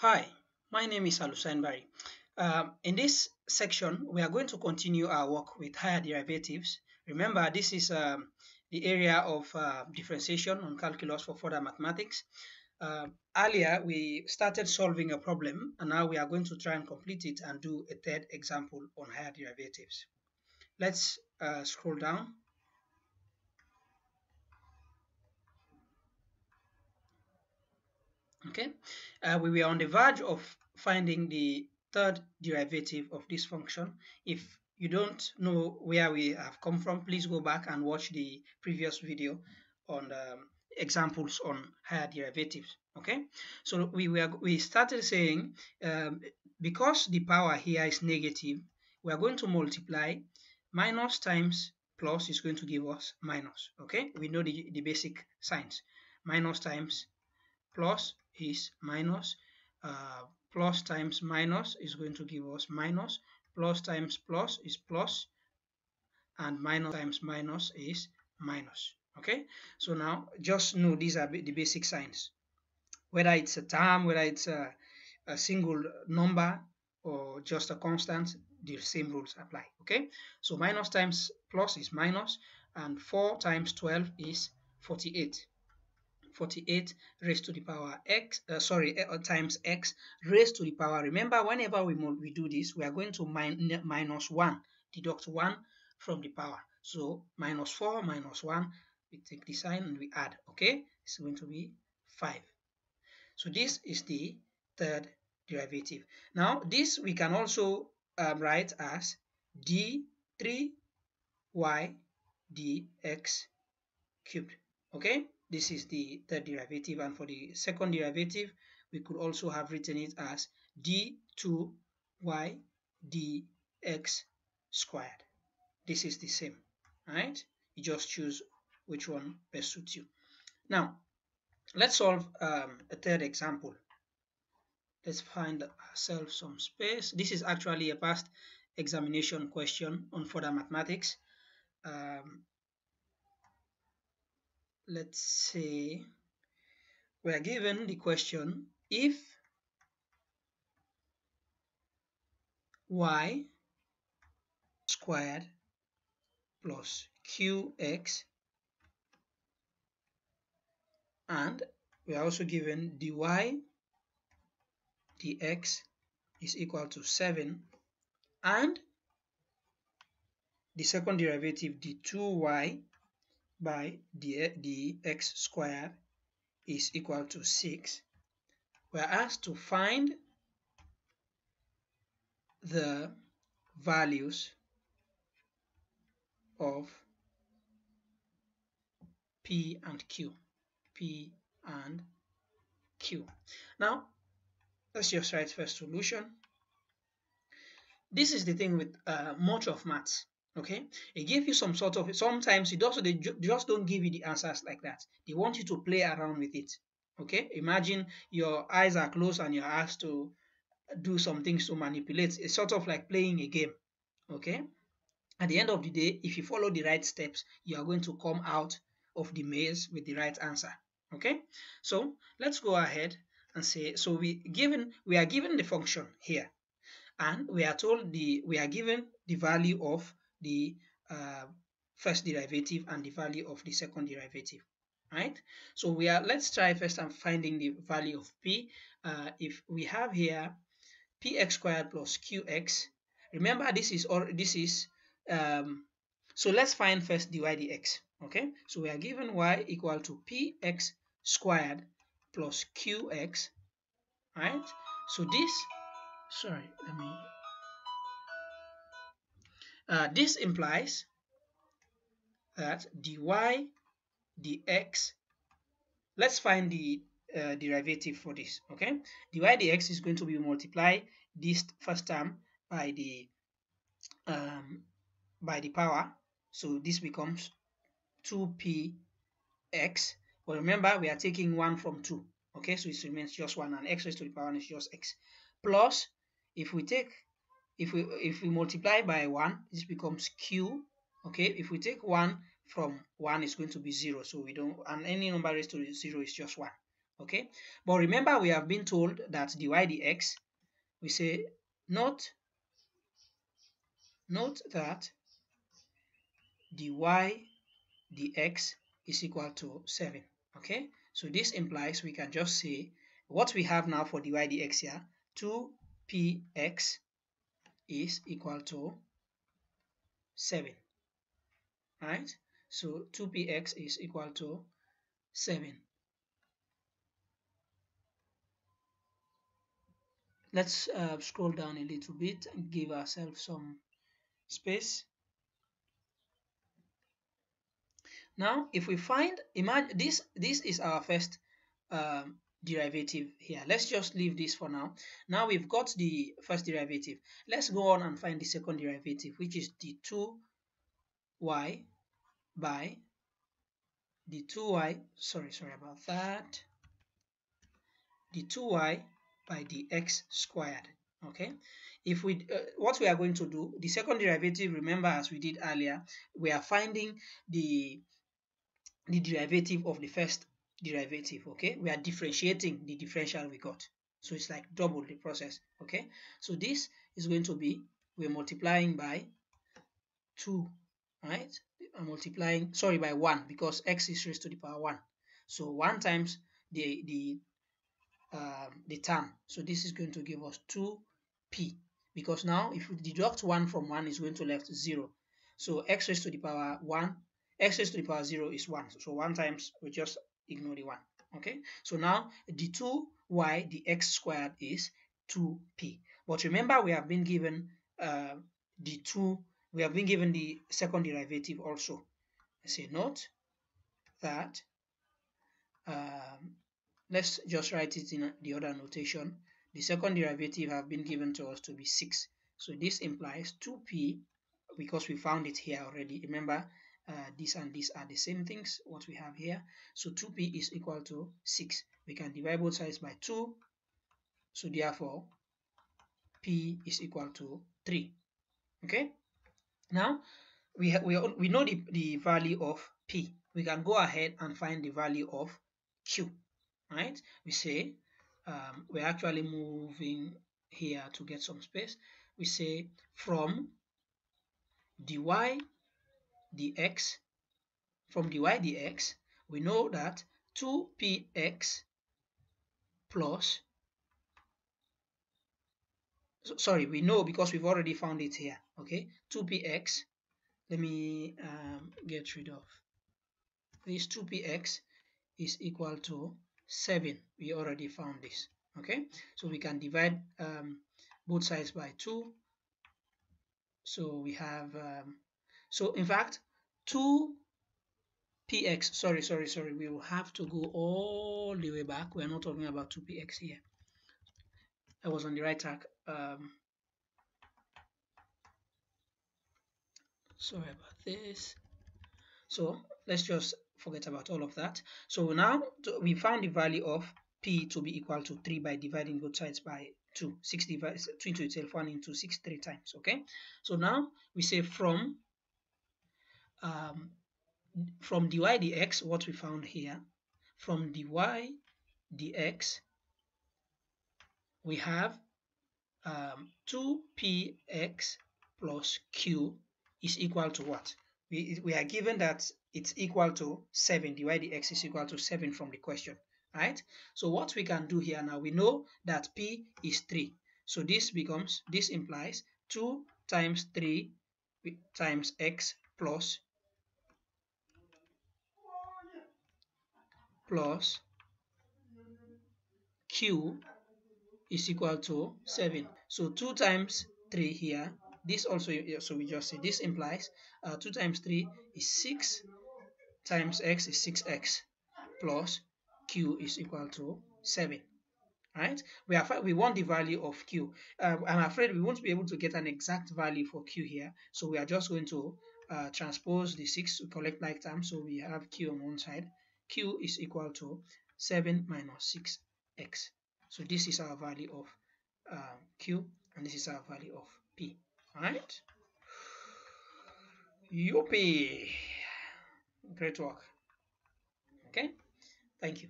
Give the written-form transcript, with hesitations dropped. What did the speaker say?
Hi, my name is Alusain Bari. In this section, we are going to continue our work with higher derivatives. Remember, this is the area of differentiation on calculus for further mathematics. Earlier, we started solving a problem, and now we are going to try and complete it and do a third example on higher derivatives. Let's scroll down. Okay, we were on the verge of finding the third derivative of this function. If you don't know where we have come from, please go back and watch the previous video on examples on higher derivatives. Okay, so we started saying because the power here is negative, we are going to multiply minus times plus is going to give us minus. Okay, we know the basic signs. Minus times plus is minus, plus times minus is going to give us minus, plus times plus is plus, and minus times minus is minus. Okay, so now just know these are the basic signs. Whether it's a term, whether it's a single number or just a constant, the same rules apply. Okay, so minus times plus is minus, and 4 times 12 is 48. 48 raised to the power x, times x raised to the power. Remember, whenever we do this, we are going to minus 1, deduct 1 from the power. So minus 4 minus 1, we take the sign and we add. Okay, it's going to be 5. So this is the third derivative. Now this we can also write as d3y dx cubed. Okay, this is the third derivative, and for the second derivative we could also have written it as d2y dx squared. This is the same, right? You just choose which one best suits you. Now let's solve a third example. Let's find ourselves some space. This is actually a past examination question on further mathematics. Let's say we are given the question: if y squared plus qx, and we are also given dy dx is equal to 7, and the second derivative d2y by dx squared is equal to 6, we are asked to find the values of P and Q. P and Q. Now let's just write first solution. This is the thing with much of maths. Okay, they give you some sort of, sometimes they just don't give you the answers like that. They want you to play around with it. Okay, imagine your eyes are closed and you're asked to do some things to manipulate. It's sort of like playing a game. Okay, at the end of the day, if you follow the right steps, you are going to come out of the maze with the right answer. Okay, so let's go ahead and say, so we are given the function here, and we are told we are given the value of the first derivative and the value of the second derivative, right? So let's try first and finding the value of p. If we have here px squared plus qx, remember this is so let's find first dy dx. Okay, so we are given y equal to px squared plus qx, right? So this, sorry, this implies that dy dx, let's find the derivative for this. Okay, dy dx is going to be multiply this first term by the power, so this becomes 2px, but remember we are taking 1 from 2. Okay, so it remains just 1, and x raised to the power 1 is just x, plus if we multiply by 1, this becomes q. Okay, if we take 1 from 1, it's going to be 0, so we don't, and any number raised to 0 is just 1. Okay, but remember we have been told that dy dx, we say note that dy dx is equal to 7. Okay, so this implies we can just say what we have now for dy dx here, 2px is equal to 7, right? So 2px is equal to 7. Let's scroll down a little bit and give ourselves some space. Now, if we find, imagine this is our first derivative here. Let's just leave this for now. Now we've got the first derivative. Let's go on and find the second derivative, which is the 2y by the 2y, sorry about that, the 2y by the x squared. Okay, if we what we are going to do, the second derivative, remember as we did earlier, we are finding the derivative of the first derivative. Okay, we are differentiating the differential we got, so it's like double the process. Okay, so this is going to be, we're multiplying by 2, right? I'm multiplying, sorry, by 1, because x is raised to the power 1, so 1 times the term, so this is going to give us 2p, because now if we deduct 1 from 1 is going to left 0, so x raised to the power 1, x raised to the power 0 is 1, so 1 times, we just ignore the 1. Okay, so now the 2y the x squared is 2p, but remember we have been given we have been given the second derivative also. I say note that let's just write it in the other notation. The second derivative have been given to us to be 6. So this implies 2p, because we found it here already. Remember, this and this are the same things, what we have here. So 2p is equal to 6. We can divide both sides by 2. So therefore, p is equal to 3. Okay? Now, we know the value of p. We can go ahead and find the value of q. Right? We say we're actually moving here to get some space. We say from dy dx, we know that 2px plus, sorry, we know because we've already found it here. Okay, 2px, let me get rid of this. 2px is equal to 7. We already found this. Okay, so we can divide both sides by 2. So we have so in fact 2px, sorry, we will have to go all the way back. We are not talking about 2px here. I was on the right track. Sorry about this. So let's just forget about all of that. So now we found the value of p to be equal to 3 by dividing both sides by 2. 6 divides 2 into itself, 1 into 6 3 times. Okay, so now we say from dy dx, what we found here, from dy dx, we have 2px plus q is equal to what? We are given that it's equal to 7. Dy dx is equal to 7 from the question, right? So what we can do here now, we know that p is 3. So this implies 2 times 3 times x plus q is equal to 7. So 2 times 3 here, this also, so we just say this implies 2 times 3 is 6 times x is 6x plus q is equal to 7. Right? We want the value of q. I'm afraid we won't be able to get an exact value for q here, so we are just going to transpose the 6 to collect like terms. So we have q on one side. Q is equal to 7 minus 6x. So this is our value of q, and this is our value of p. All right? Yoppie! Great work. Okay? Thank you.